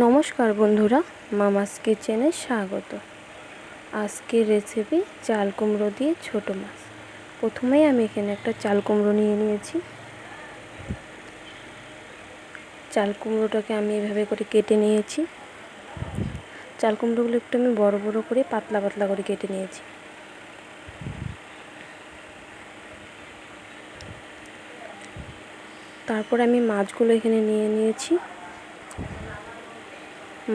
নমস্কার বন্ধুরা, মামাস কিচেনে স্বাগত। আজকের রেসিপি চাল কুমড়ো দিয়ে ছোট মাছ। প্রথমেই আমি এখানে একটা চাল কুমড়ো নিয়ে নিয়েছি। চাল কুমড়োটাকে আমি এভাবে করে কেটে নিয়েছি। চাল কুমড়োগুলো একটু আমি বড় বড় করে পাতলা পাতলা করে কেটে নিয়েছি। তারপর আমি মাছগুলো এখানে নিয়ে নিয়েছি।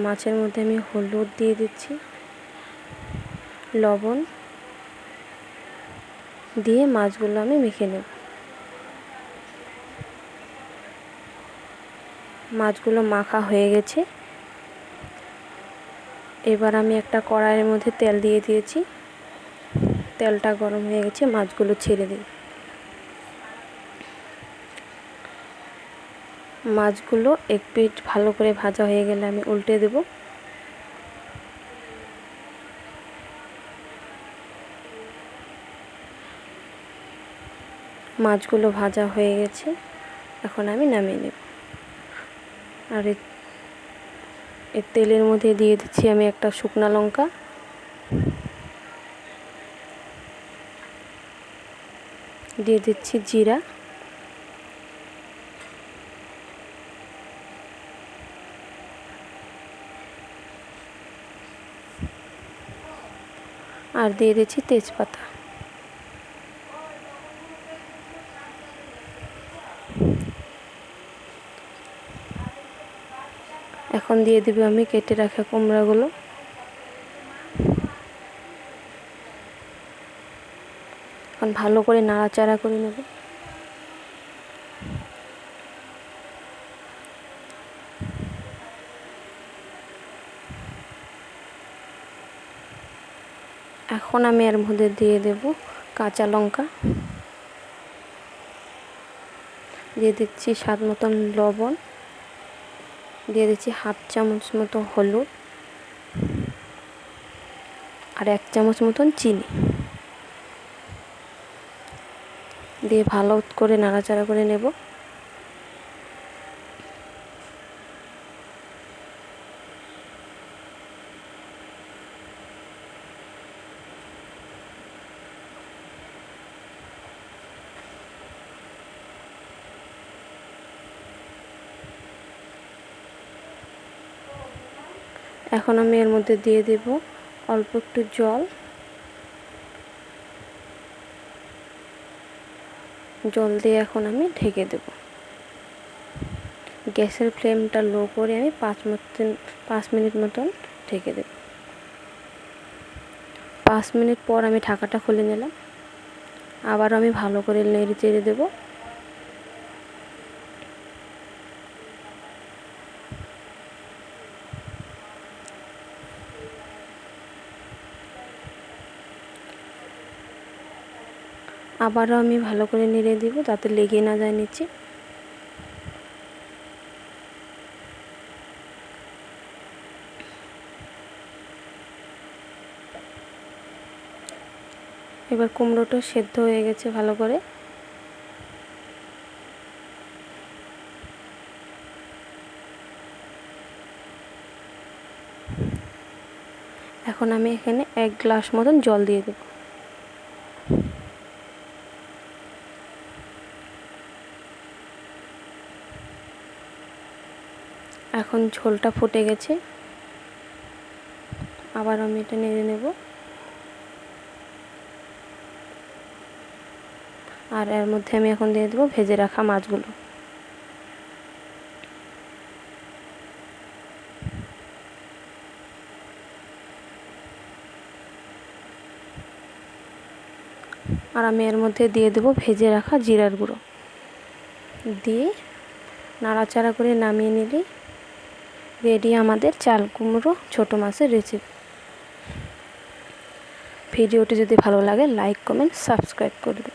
মাছের মধ্যে আমি হলুদ দিয়ে দিচ্ছি, লবণ দিয়ে মাছগুলো আমি মেখে নেব। মাছগুলো মাখা হয়ে গেছে। এবার আমি একটা কড়াইয়ের মধ্যে তেল দিয়ে দিয়েছি। তেলটা গরম হয়ে গেছে, মাছগুলো ছেড়ে দিই। মাছগুলো এক পিঠ ভালো করে ভাজা হয়ে গেলে আমি উল্টে দেব। মাছগুলো ভাজা হয়ে গেছে, এখন আমি নামিয়ে নেব। আর এর তেলের মধ্যে দিয়ে দিচ্ছি আমি একটা শুকনো লঙ্কা, দিয়ে দিচ্ছি জিরা, আর দিয়ে দিচ্ছি তেজপাতা। এখন দিয়ে দেব আমি কেটে রাখা কুমড়াগুলো। এখন ভালো করে নাড়াচাড়া করে নেব। এখন আমি এর মধ্যে দিয়ে দেব কাঁচা লঙ্কা, দিয়ে দিচ্ছি স্বাদ মতন লবণ, দিয়ে দিচ্ছি হাফ চামচ মতো হলুদ, আর 1 চামচ মতন চিনি দিয়ে ভালো করে নাড়াচাড়া করে নেব। এখন আমি এর মধ্যে দিয়ে দেব অল্প একটু জল। জল দিয়ে এখন আমি ঢেকে দেব। গ্যাসের ফ্লেমটা লো করে আমি 5 মিনিট মতন ঢেকে দেব। 5 মিনিট পর আমি ঢাকাটা খুলে নিলাম। আবার আমি ভালো করে নেড়ে চেড়ে দেব। আবারও আমি ভালো করে নেড়ে দেব যাতে লেগে না যায় নিচে। এবার কুমড়োটা সেদ্ধ হয়ে গেছে ভালো করে। এখন আমি এখানে 1 গ্লাস মতন জল দিয়ে দেব। এখন ঝোলটা ফুটে গেছে। আবার আমি এটা নেড়ে নেব। আর এর মধ্যে আমি এখন দিয়ে দেব ভেজে রাখা মাছগুলো। আর আমি এর মধ্যে দিয়ে দেব ভেজে রাখা জিরার গুঁড়ো। দিয়ে নাড়াচাড়া করে নামিয়ে নিলেই রেডি আমাদের চাল কুমড়ো ছোট মাছের রেসিপি। ভিডিওটি যদি ভালো লাগে লাইক, কমেন্ট, সাবস্ক্রাইব করবে।